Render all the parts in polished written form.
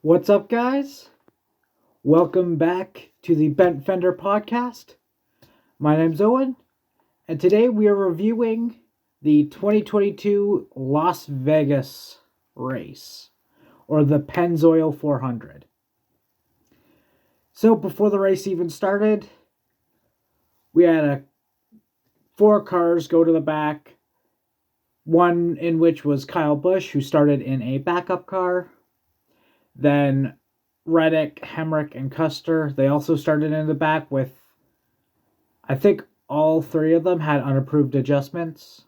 What's up, guys? Welcome back to the Bent Fender podcast. My name's Owen, and today we are reviewing the 2022 Las Vegas race, or the Pennzoil 400. So, before the race even started, we had four cars go to the back, one in which was Kyle Busch, who started in a backup car. Then Reddick, Hemrick, and Custer, they also started in the back with, I think all three of them had unapproved adjustments.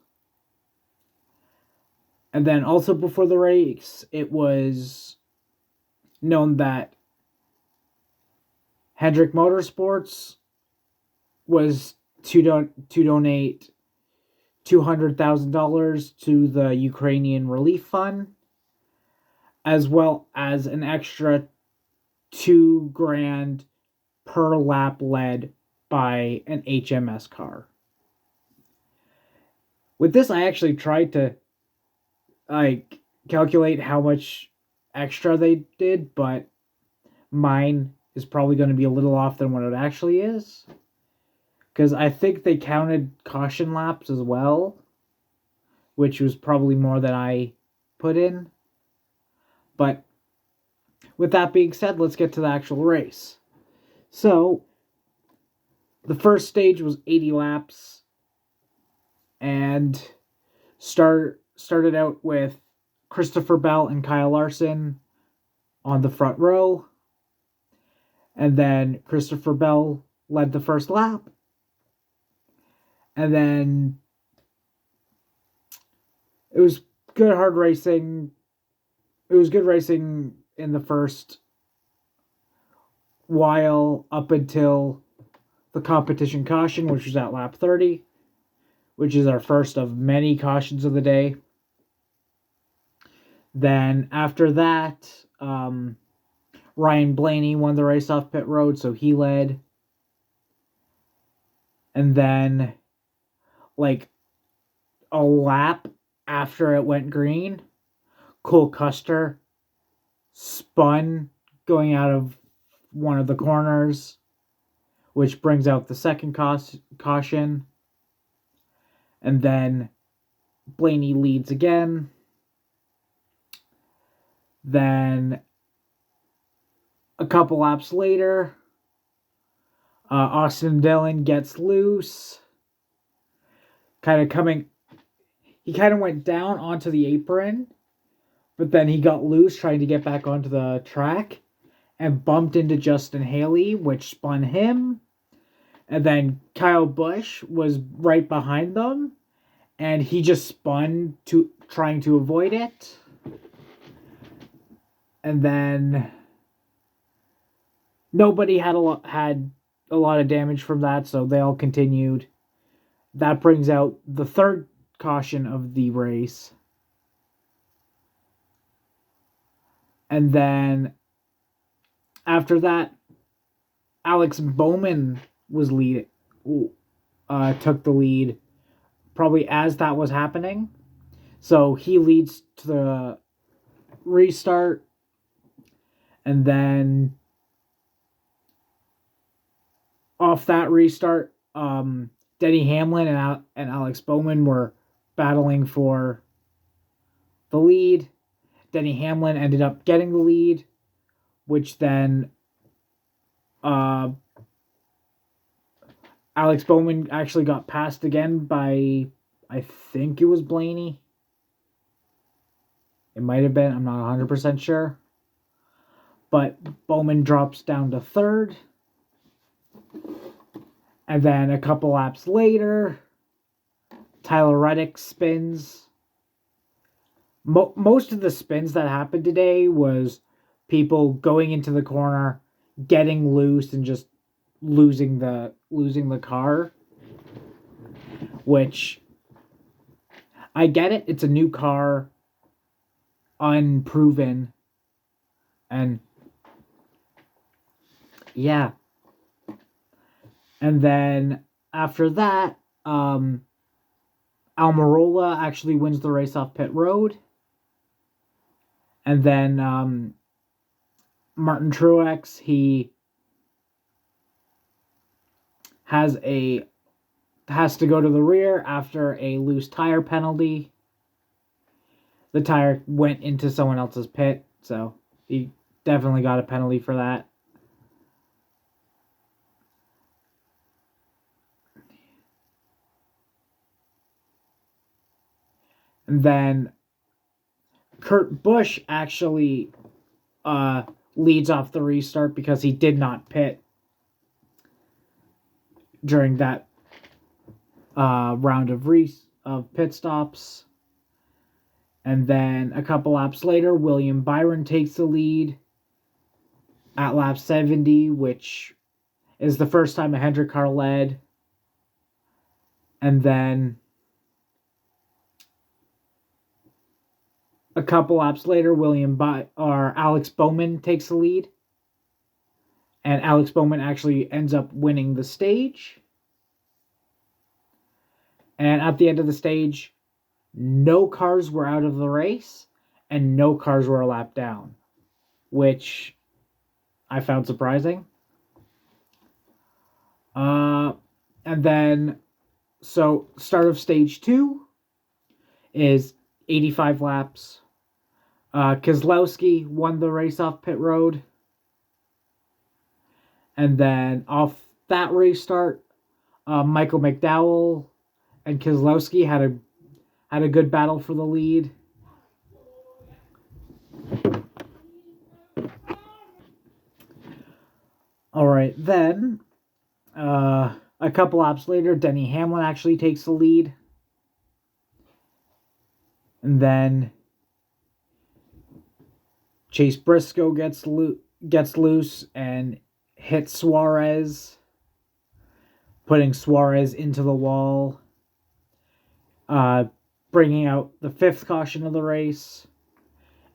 And then also before the race, it was known that Hendrick Motorsports was to donate $200,000 to the Ukrainian Relief Fund, as well as an extra $2,000 per lap led by an HMS car. With this, I actually tried to calculate how much extra they did, but mine is probably going to be a little off than what it actually is, because I think they counted caution laps as well, which was probably more than I put in. But with that being said, let's get to the actual race. So the first stage was 80 laps, and started out with Christopher Bell and Kyle Larson on the front row. And then Christopher Bell led the first lap. And then it was good hard racing. It was good racing in the first while up until the competition caution, which was at lap 30, which is our first of many cautions of the day. Then after that, Ryan Blaney won the race off pit road, so he led. And then, like a lap after it went green, Cole Custer spun going out of one of the corners, which brings out the second caution. And then Blaney leads again. Then a couple laps later, Austin Dillon gets loose. He kind of went down onto the apron, but then he got loose trying to get back onto the track and bumped into Justin Haley, which spun him. And then Kyle Busch was right behind them, and he just spun trying to avoid it. And then nobody had a lot of damage from that, so they all continued. That brings out the third caution of the race. And then after that, Alex Bowman took the lead probably as that was happening. So he leads to the restart. And then off that restart, Denny Hamlin and Alex Bowman were battling for the lead. Denny Hamlin ended up getting the lead, which then Alex Bowman actually got passed again by, I think it was Blaney. It might have been, I'm not 100% sure. But Bowman drops down to third. And then a couple laps later, Tyler Reddick spins. Most of the spins that happened today was people going into the corner, getting loose, and just losing the car. Which, I get it. It's a new car, unproven, and yeah. And then after that, Almirola actually wins the race off pit road. And then Martin Truex, he has to go to the rear after a loose tire penalty. The tire went into someone else's pit, so he definitely got a penalty for that. And then Kurt Busch actually leads off the restart because he did not pit during that round of pit stops. And then a couple laps later, William Byron takes the lead at lap 70, which is the first time a Hendrick car led. And then a couple laps later, Alex Bowman takes the lead. And Alex Bowman actually ends up winning the stage. And at the end of the stage, no cars were out of the race and no cars were a lap down, which I found surprising. And then, so start of stage 2 is 85 laps. Keselowski won the race off pit road. And then off that restart, Michael McDowell and Keselowski had a good battle for the lead. All right, then a couple laps later, Denny Hamlin actually takes the lead. And then Chase Briscoe gets loose and hits Suarez, putting Suarez into the wall, bringing out the 5th caution of the race.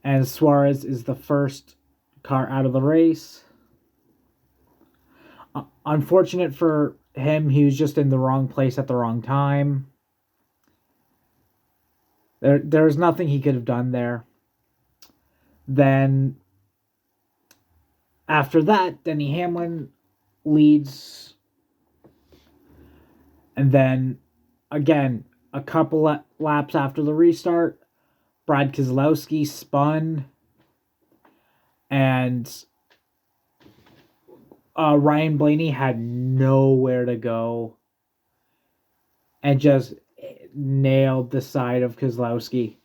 And Suarez is the first car out of the race. Unfortunate for him, he was just in the wrong place at the wrong time. There's nothing he could have done there. Then, after that, Denny Hamlin leads. And then, again, a couple laps after the restart, Brad Keselowski spun. And Ryan Blaney had nowhere to go. And just nailed the side of Keselowski,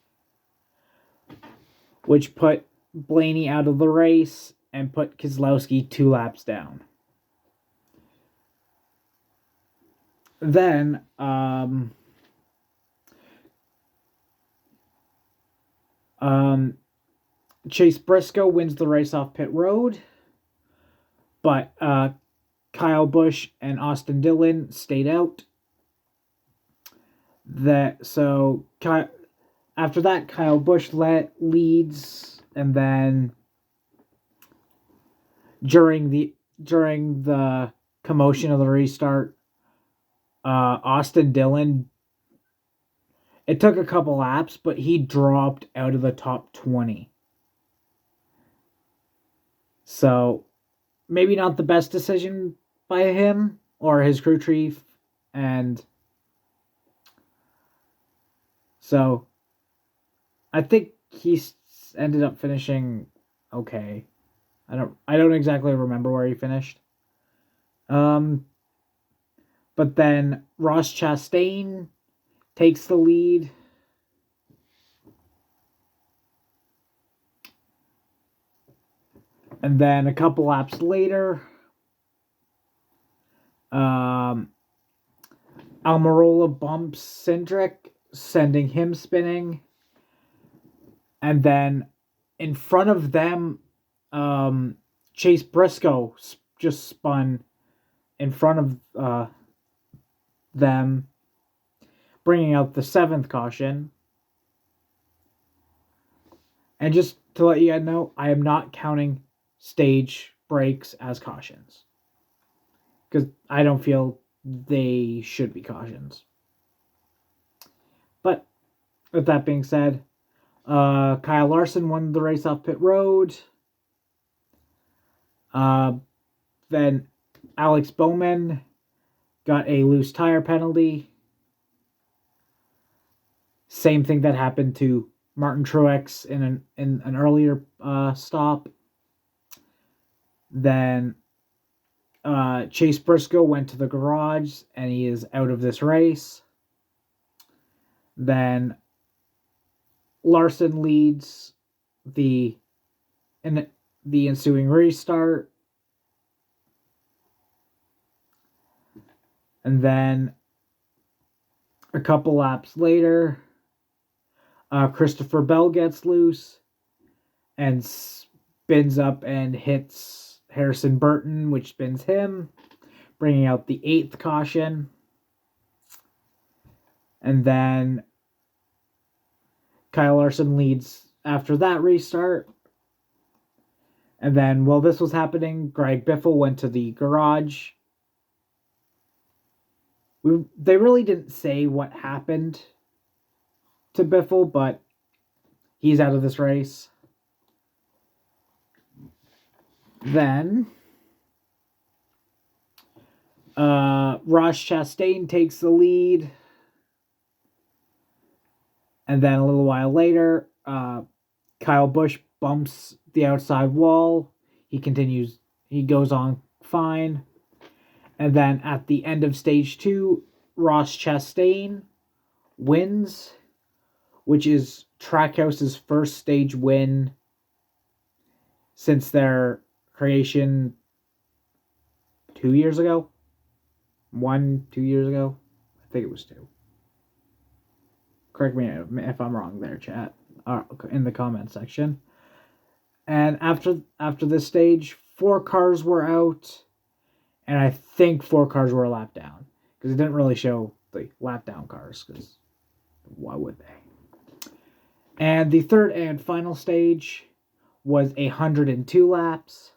which put Blaney out of the race and put Keselowski 2 laps down. Then, Chase Briscoe wins the race off pit road, but Kyle Busch and Austin Dillon stayed out. After that, Kyle Busch leads, and then during the commotion of the restart, Austin Dillon, it took a couple laps, but he dropped out of the top 20. So maybe not the best decision by him or his crew chief, and so I think he ended up finishing okay. I don't exactly remember where he finished. But then Ross Chastain takes the lead. And then a couple laps later, Almirola bumps Cindric, sending him spinning. And then in front of them, Chase Briscoe just spun in front of them, bringing out the 7th caution. And just to let you guys know, I am not counting stage breaks as cautions, because I don't feel they should be cautions. But with that being said, Kyle Larson won the race off pit road. Uh, then Alex Bowman got a loose tire penalty. Same thing that happened to Martin Truex in an earlier stop. Then Chase Briscoe went to the garage and he is out of this race. Then Larson leads the ensuing restart. And then a couple laps later, Christopher Bell gets loose and spins up and hits Harrison Burton, which spins him, bringing out the 8th caution. And then Kyle Larson leads after that restart. And then while this was happening, Greg Biffle went to the garage. They really didn't say what happened to Biffle, but he's out of this race. Then Ross Chastain takes the lead. And then a little while later, Kyle Busch bumps the outside wall. He goes on fine. And then at the end of stage 2, Ross Chastain wins, which is Trackhouse's first stage win since their creation 2 years ago. 2 years ago? I think it was 2. Correct me if I'm wrong there, chat, in the comment section. And after this stage, 4 cars were out, and I think 4 cars were a lap down, because it didn't really show the lap down cars, because why would they? And the third and final stage was 102 laps.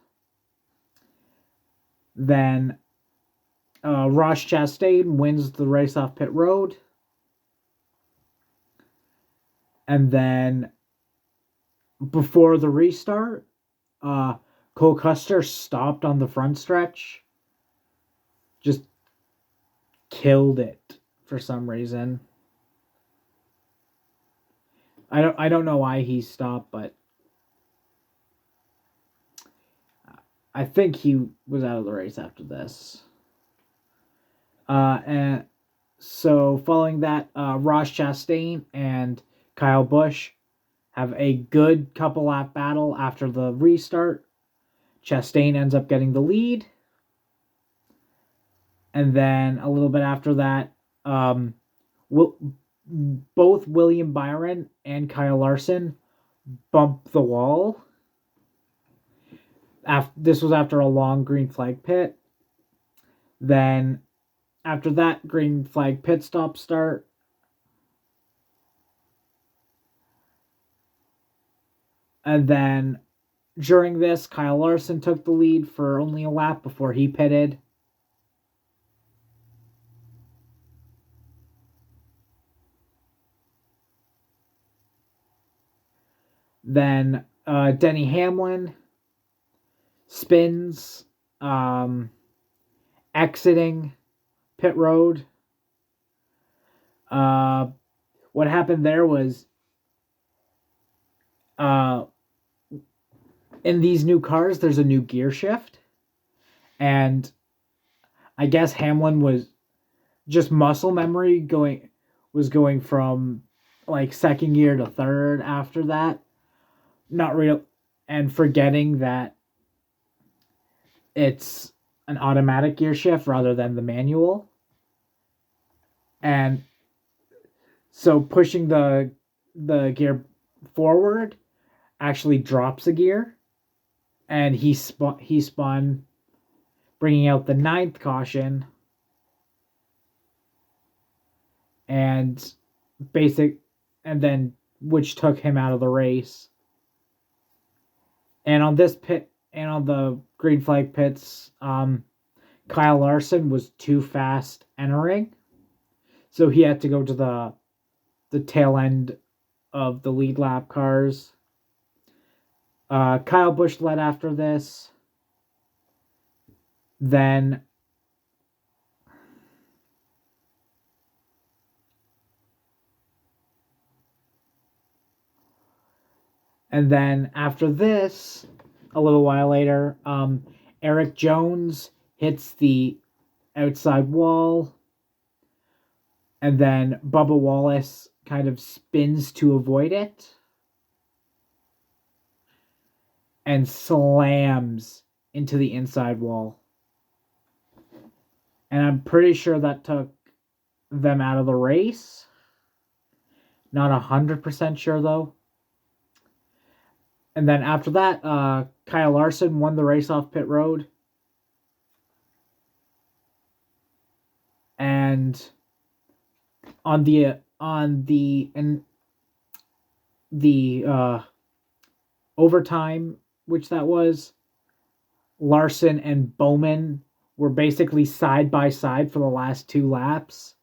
Then Ross Chastain wins the race off pit road. And then before the restart, Cole Custer stopped on the front stretch. Just killed it for some reason. I don't know why he stopped, but I think he was out of the race after this. And so following that, Ross Chastain and Kyle Busch have a good couple lap battle after the restart. Chastain ends up getting the lead. And then a little bit after that, both William Byron and Kyle Larson bump the wall. This was after a long green flag pit. Then after that green flag pit stop start, and then during this, Kyle Larson took the lead for only a lap before he pitted. Then Denny Hamlin spins, exiting pit road. What happened there was in these new cars, there's a new gear shift. And I guess Hamlin was just muscle memory going from like second gear to third after that. Not real, and forgetting that it's an automatic gear shift rather than the manual. And so pushing the gear forward actually drops a gear, and he spun, bringing out the 9th caution, and then which took him out of the race. And on this pit, and on the green flag pits, Kyle Larson was too fast entering, so he had to go to the tail end of the lead lap cars. Kyle Busch led after this. Then after this, a little while later, Eric Jones hits the outside wall, and then Bubba Wallace kind of spins to avoid it and slams into the inside wall. And I'm pretty sure that took them out of the race. Not 100% sure, though. And then after that, Kyle Larson won the race off pit road. And on the overtime, which that was, Larson and Bowman were basically side by side for the last 2 laps,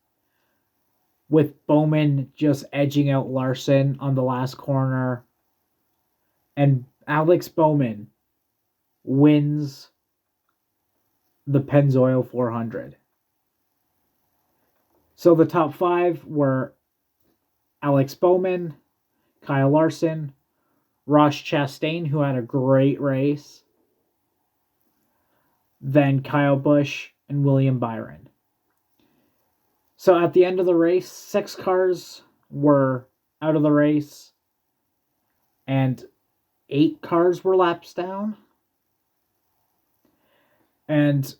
with Bowman just edging out Larson on the last corner. And Alex Bowman wins the Pennzoil 400. So the top 5 were Alex Bowman, Kyle Larson, Ross Chastain, who had a great race, then Kyle Busch, and William Byron. So at the end of the race, 6 cars were out of the race, and 8 cars were laps down. And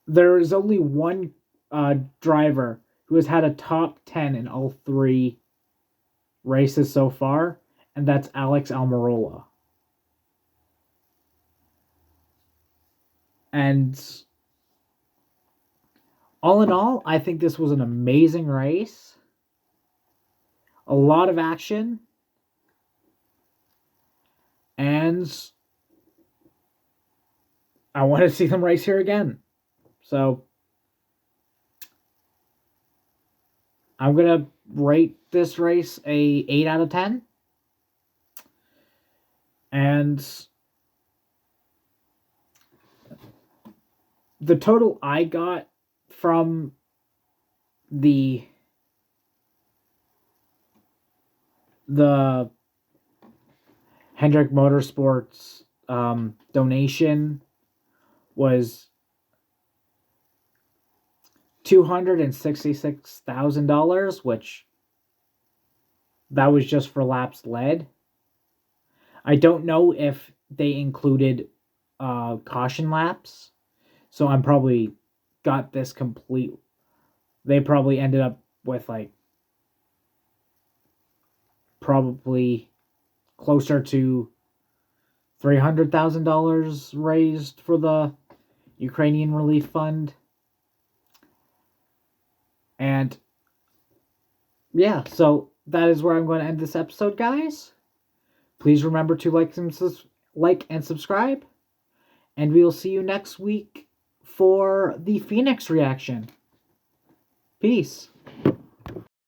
there is only one driver who has had a top 10 in all 3 races so far, and that's Alex Almirola. And all in all, I think this was an amazing race. A lot of action. And I want to see them race here again. So I'm going to rate this race a 8 out of 10. And the total I got from the Hendrick Motorsports donation was $266,000, which that was just for laps led. I don't know if they included caution laps, so I'm probably got this complete. They probably ended up with like probably closer to $300,000 raised for the Ukrainian Relief Fund. And yeah, so that is where I'm going to end this episode, guys. Please remember to like and subscribe. And we will see you next week for the Phoenix reaction. Peace.